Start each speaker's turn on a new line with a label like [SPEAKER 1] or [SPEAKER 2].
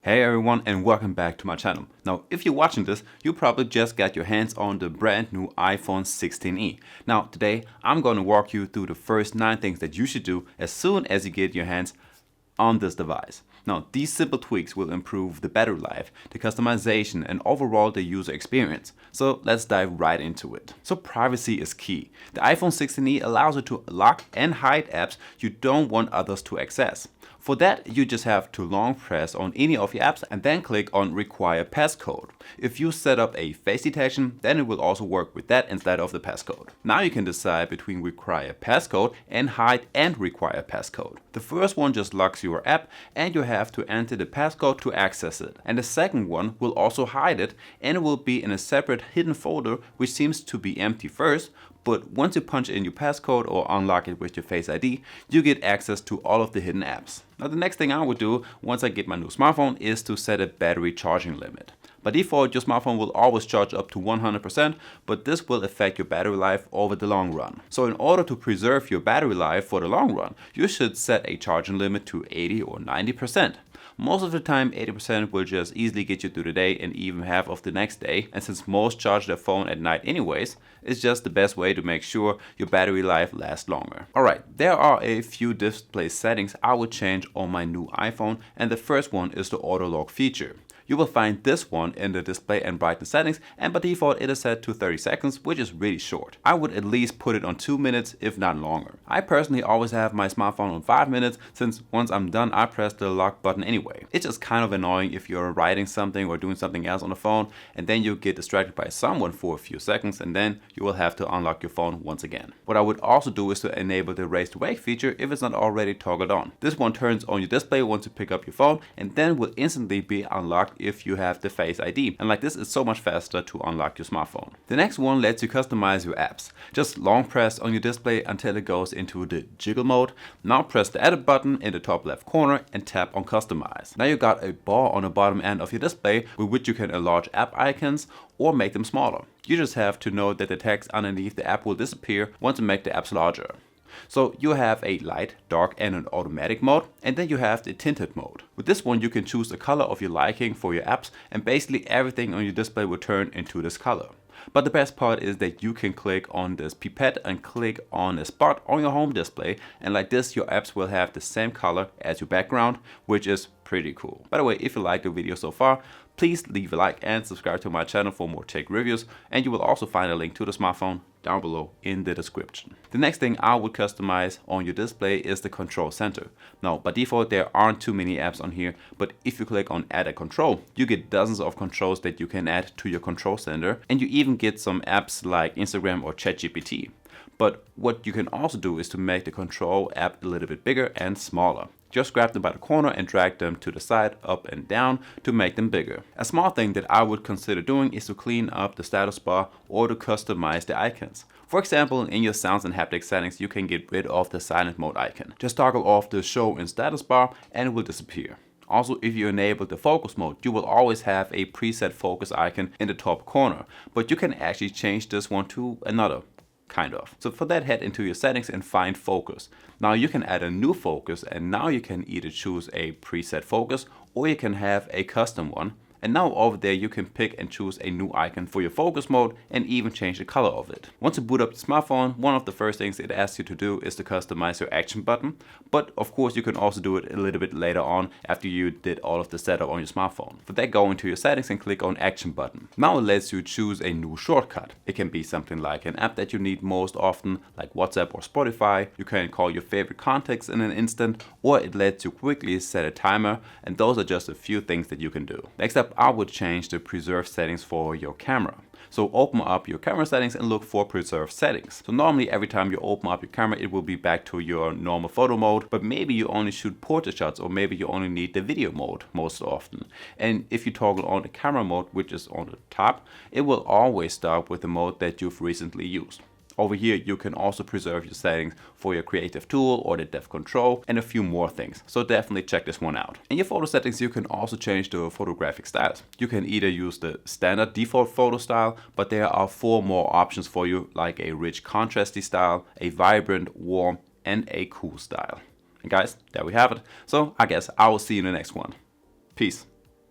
[SPEAKER 1] Hey everyone, and welcome back to my channel. Now, if you're watching this, you probably just got your hands on the brand new iPhone 16e. Now, today I'm going to walk you through the first 9 things that you should do as soon as you get your hands on this device. Now, these simple tweaks will improve the battery life, the customization, and overall the user experience. So let's dive right into it. So privacy is key. The iPhone 16e allows you to lock and hide apps you don't want others to access. For that, you just have to long press on any of your apps and then click on Require Passcode. If you set up a face detection, then it will also work with that instead of the passcode. Now you can decide between Require Passcode and Hide and Require Passcode. The first one just locks your app and you have to enter the passcode to access it. And the second one will also hide it and it will be in a separate hidden folder which seems to be empty first, but once you punch in your passcode or unlock it with your Face ID, you get access to all of the hidden apps. Now the next thing I would do once I get my new smartphone is to set a battery charging limit. By default, your smartphone will always charge up to 100%, but this will affect your battery life over the long run. So in order to preserve your battery life for the long run, you should set a charging limit to 80 or 90%. Most of the time, 80% will just easily get you through the day and even half of the next day. And since most charge their phone at night anyways, it's just the best way to make sure your battery life lasts longer. Alright, there are a few display settings I would change on my new iPhone, and the first one is the auto lock feature. You will find this one in the display and brightness settings, and by default it is set to 30 seconds, which is really short. I would at least put it on 2 minutes, if not longer. I personally always have my smartphone on 5 minutes, since once I'm done I press the lock button anyway. It's just kind of annoying if you're writing something or doing something else on the phone, and then you get distracted by someone for a few seconds, and then you will have to unlock your phone once again. What I would also do is to enable the raise to wake feature if it's not already toggled on. This one turns on your display once you pick up your phone, and then will instantly be unlocked if you have the Face ID, and like this it's so much faster to unlock your smartphone. The next one lets you customize your apps. Just long press on your display until it goes into the jiggle mode. Now press the edit button in the top left corner and tap on customize. Now you got a bar on the bottom end of your display with which you can enlarge app icons or make them smaller. You just have to know that the text underneath the app will disappear once you make the apps larger. So you have a light, dark, and an automatic mode, and then you have the tinted mode. With this one you can choose the color of your liking for your apps, and basically everything on your display will turn into this color. But the best part is that you can click on this pipette and click on a spot on your home display, and like this your apps will have the same color as your background, which is pretty cool. By the way, if you liked the video so far, please leave a like and subscribe to my channel for more tech reviews, and you will also find a link to the smartphone down below in the description. The next thing I would customize on your display is the control center. Now by default there aren't too many apps on here, but if you click on add a control, you get dozens of controls that you can add to your control center, and you even get some apps like Instagram or ChatGPT. But what you can also do is to make the control app a little bit bigger and smaller. Just grab them by the corner and drag them to the side, up and down to make them bigger. A small thing that I would consider doing is to clean up the status bar or to customize the icons. For example, in your sounds and haptic settings you can get rid of the silent mode icon. Just toggle off the show in status bar and it will disappear. Also, if you enable the focus mode, you will always have a preset focus icon in the top corner, but you can actually change this one to another. Kind of. So for that, head into your settings and find focus. Now you can add a new focus, and now you can either choose a preset focus or you can have a custom one. And now over there you can pick and choose a new icon for your focus mode and even change the color of it. Once you boot up your smartphone, one of the first things it asks you to do is to customize your action button. But of course you can also do it a little bit later on after you did all of the setup on your smartphone. For that, go into your settings and click on action button. Now it lets you choose a new shortcut. It can be something like an app that you need most often, like WhatsApp or Spotify. You can call your favorite contacts in an instant, or it lets you quickly set a timer, and those are just a few things that you can do. Next up, I would change the preserve settings for your camera. So open up your camera settings and look for preserve settings. So normally every time you open up your camera it will be back to your normal photo mode, but maybe you only shoot portrait shots, or maybe you only need the video mode most often. And if you toggle on the camera mode, which is on the top, it will always start with the mode that you've recently used. Over here you can also preserve your settings for your creative tool or the depth control and a few more things, so definitely check this one out. In your photo settings you can also change the photographic styles. You can either use the standard default photo style, but there are 4 more options for you, like a rich contrasty style, a vibrant, warm, and a cool style. And guys, there we have it. So I guess I will see you in the next one. Peace.